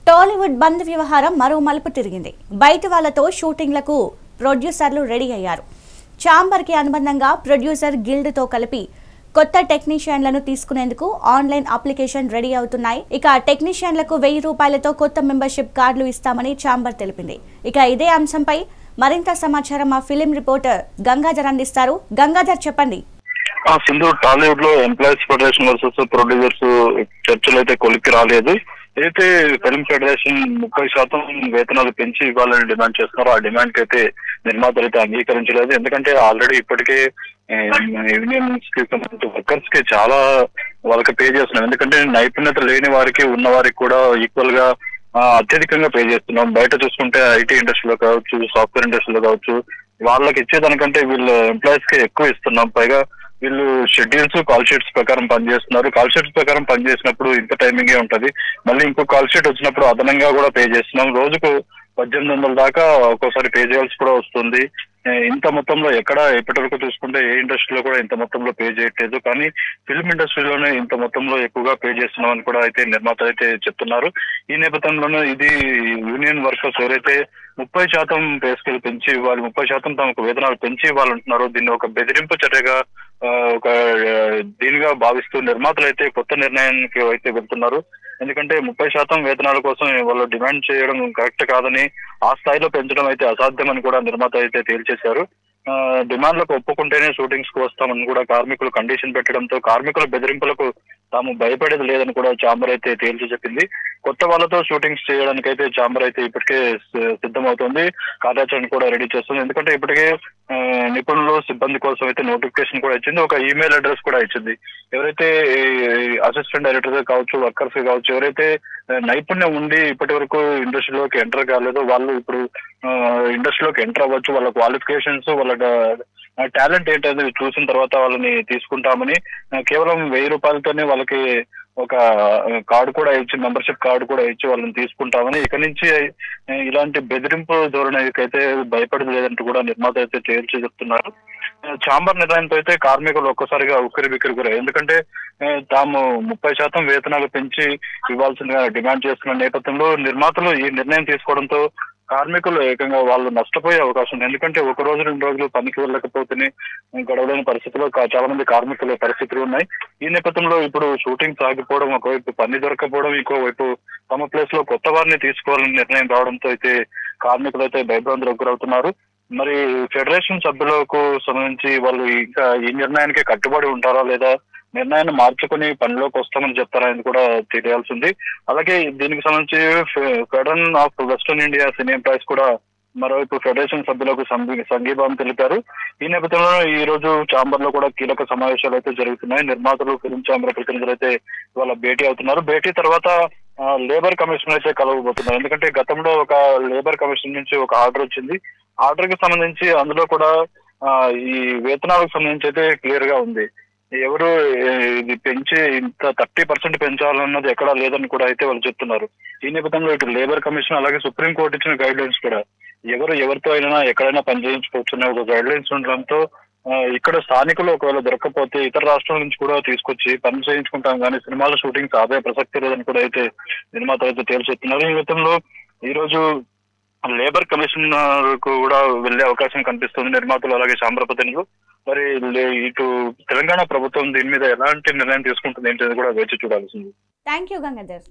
టాలీవుడ్ బంద్ వ్యవహారం మరో మలుపు తిరిగింది. బయట వాళ్లతో షూటింగ్లకు ప్రొడ్యూసర్లు రెడీ అయ్యారు. ఛాంబర్కి అనుబంధంగా ప్రొడ్యూసర్ గిల్డ్తో కలిపి కొత్త టెక్నీషియన్లను తీసుకునేందుకు ఆన్లైన్ అప్లికేషన్ రెడీ అవుతున్నాయి. ఇక టెక్నీషియన్లకు 1000 రూపాయలతో కొత్త మెంబర్షిప్ కార్డులు ఇస్తామని ఛాంబర్ తెలిపింది. ఇక ఇదే అంశంపై మరింత సమాచారం మా ఫిలిం రిపోర్టర్ గంగాధర్ అందిస్తారు. గంగాధర్, చెప్పండి. సింధు, టాలీవుడ్ లో ఎంప్లాయీస్ ఫెడరేషన్ వర్సెస్ ప్రొడ్యూసర్స్ చర్చలు అయితే కొలిక్కి రాలేదు. అయితే ఫిల్మ్ ఫెడరేషన్ 30% వేతనాలు పెంచి ఇవ్వాలని డిమాండ్ చేస్తున్నారో ఆ డిమాండ్ కి అయితే నిర్మాతలు అయితే అంగీకరించలేదు. ఎందుకంటే ఆల్రెడీ ఇప్పటికే యూనియన్స్ కి సంబంధించిన వర్కర్స్ కి చాలా వాళ్ళకి పే చేస్తున్నాం. ఎందుకంటే నైపుణ్యత లేని వారికి ఉన్న వారికి కూడా ఈక్వల్ గా అత్యధికంగా పే చేస్తున్నాం. బయట చూసుకుంటే ఐటీ ఇండస్ట్రీలో కావచ్చు, సాఫ్ట్వేర్ ఇండస్ట్రీలో కావచ్చు, వాళ్ళకి ఇచ్చేదానికంటే వీళ్ళు ఎంప్లాయీస్ కి ఎక్కువ ఇస్తున్నాం. పైగా వీళ్ళు షెడ్యూల్స్, కాల్ షీట్స్ ప్రకారం పనిచేస్తున్నారు. కాల్ షీట్స్ ప్రకారం పనిచేసినప్పుడు ఇంత టైమింగే ఉంటది. మళ్ళీ ఇంకో కాల్ షీట్ వచ్చినప్పుడు అదనంగా కూడా పే చేస్తున్నాం. రోజుకు 1800 దాకా ఒక్కోసారి పే చేయాల్సి కూడా వస్తుంది. ఇంత మొత్తంలో ఇప్పటి వరకు చూసుకుంటే ఏ ఇండస్ట్రీలో కూడా ఇంత మొత్తంలో పే చేయట్లేదు. కానీ ఫిల్మ్ ఇండస్ట్రీలోనే ఇంత మొత్తంలో ఎక్కువగా పే చేస్తున్నామని కూడా అయితే నిర్మాతలు అయితే చెప్తున్నారు. ఈ నేపథ్యంలోనే ఇది యూనియన్ వర్కర్స్ ఎవరైతే 30% పే స్కేల్ పెంచి ఇవ్వాలి, 30% తమకు వేతనాలు పెంచి ఇవ్వాలంటున్నారో దీన్ని ఒక బెదిరింపు చర్యగా దీనిగా భావిస్తూ నిర్మాతలు అయితే కొత్త నిర్ణయానికి అయితే వెళ్తున్నారు. ఎందుకంటే 30% వేతనాల కోసం వాళ్ళు డిమాండ్ చేయడం కరెక్ట్ కాదని, ఆ స్థాయిలో పెంచడం అయితే అసాధ్యమని కూడా నిర్మాత అయితే తేల్చేశారు. డిమాండ్లకు ఒప్పుకుంటేనే షూటింగ్స్ కు వస్తామని కూడా కార్మికులు కండిషన్ పెట్టడంతో కార్మికుల బెదిరింపులకు తాము భయపడేది లేదని కూడా ఛాంబర్ అయితే తేల్చి చెప్పింది. కొత్త వాళ్ళతో షూటింగ్స్ చేయడానికి అయితే ఛాంబర్ అయితే ఇప్పటికే సిద్ధమవుతుంది, కార్యాచరణ కూడా రెడీ చేస్తుంది. ఎందుకంటే ఇప్పటికే నిపుణులు, సిబ్బంది కోసం అయితే నోటిఫికేషన్ కూడా ఇచ్చింది, ఒక ఈమెయిల్ అడ్రస్ కూడా ఇచ్చింది. ఎవరైతే అసిస్టెంట్ డైరెక్టర్ కావచ్చు, వర్కర్స్ కావచ్చు, ఎవరైతే నైపుణ్యం ఉండి ఇప్పటి వరకు ఇండస్ట్రీలోకి ఎంటర్ కాలేదో వాళ్ళు ఇప్పుడు ఇండస్ట్రీలోకి ఎంటర్ అవ్వచ్చు. వాళ్ళ క్వాలిఫికేషన్స్, వాళ్ళ టాలెంట్ ఏంటనేది చూసిన తర్వాత వాళ్ళని తీసుకుంటామని, కేవలం 1000 రూపాయలతోనే వాళ్ళకి ఒక కార్డు కూడా ఇచ్చి, మెంబర్షిప్ కార్డు కూడా ఇచ్చి వాళ్ళని తీసుకుంటామని, ఇక నుంచి ఇలాంటి బెదిరింపు ధోరణికైతే భయపడదు లేదంటూ కూడా నిర్మాత అయితే తేల్చి చెప్తున్నారు. ఛాంబర్ నిర్ణయంతో అయితే కార్మికులు ఒక్కసారిగా ఉక్కిరి బిక్కిరి గురయ్యారు. ఎందుకంటే తాము 30% వేతనాలు పెంచి ఇవ్వాల్సిందిగా డిమాండ్ చేస్తున్న నేపథ్యంలో నిర్మాతలు ఈ నిర్ణయం తీసుకోవడంతో కార్మికులు ఏకంగా వాళ్ళు నష్టపోయే అవకాశం ఉంది. ఎందుకంటే ఒక రోజు 2 రోజులు పనికి వెళ్ళకపోతేనే గడవలేని పరిస్థితిలో చాలా మంది కార్మికుల పరిస్థితులు ఉన్నాయి. ఈ నేపథ్యంలో ఇప్పుడు షూటింగ్ సాగిపోవడం, ఒకవైపు పని దొరకపోవడం, ఇంకోవైపు తమ ప్లేస్ లో కొత్త వారిని తీసుకోవాలని నిర్ణయం రావడంతో అయితే కార్మికులు అయితే భయభ్రాంతులకు గురవుతున్నారు. మరి ఫెడరేషన్ సభ్యులకు సంబంధించి వాళ్ళు ఇంకా ఈ నిర్ణయానికి కట్టుబడి ఉంటారా లేదా నిర్ణయాన్ని మార్చుకుని పనిలోకి వస్తామని చెప్తారని కూడా తెలియాల్సింది. అలాగే దీనికి సంబంధించి federal of western India cine employees కూడా మరోవైపు ఫెడరేషన్ సభ్యులకు సంఘీభావం తెలిపారు. ఈ నేపథ్యంలో ఈ రోజు ఛాంబర్ లో కూడా కీలక సమావేశాలు అయితే జరుగుతున్నాయి. నిర్మాతలు, ఫిల్మ్ ఛాంబర్ ప్రతినిధులు అయితే ఇవాళ భేటీ అవుతున్నారు. భేటీ తర్వాత లేబర్ కమిషన్ అయితే కలవబోతున్నారు. ఎందుకంటే గతంలో ఒక లేబర్ కమిషన్ నుంచి ఒక ఆర్డర్ వచ్చింది. ఆర్డర్ కి సంబంధించి అందులో కూడా ఈ వేతనాలకు సంబంధించి అయితే క్లియర్ గా ఉంది. ఎవరు ఇది పెంచి ఇంత 30% పెంచాలన్నది ఎక్కడా లేదని కూడా అయితే వాళ్ళు చెప్తున్నారు. ఈ నేపథ్యంలో ఇటు లేబర్ కమిషన్ అలాగే సుప్రీంకోర్టు ఇచ్చిన గైడ్ లైన్స్ కూడా ఎవరితో అయినా ఎక్కడైనా పని చేయించుకోవచ్చు ఒక గైడ్ లైన్స్ ఉండడంతో ఇక్కడ స్థానికులు ఒకవేళ దొరకకపోతే ఇతర రాష్ట్రాల నుంచి కూడా తీసుకొచ్చి పని చేయించుకుంటాం, కానీ సినిమాల షూటింగ్స్ ఆపే ప్రసక్తి లేదని కూడా అయితే నిర్మాత అయితే తేల్చెప్తున్నారు. ఈ నేపథ్యంలో ఈ రోజు లేబర్ కమిషన్ కు కూడా వెళ్లే అవకాశం కనిపిస్తుంది నిర్మాతలు అలాగే ఛాంబర్ ప్రతినిధులు. మరి ఇటు తెలంగాణ ప్రభుత్వం దీని మీద ఎలాంటి నిర్ణయం తీసుకుంటుంది ఏంటనేది కూడా వేచి చూడాల్సింది. Thank you Gangadhar.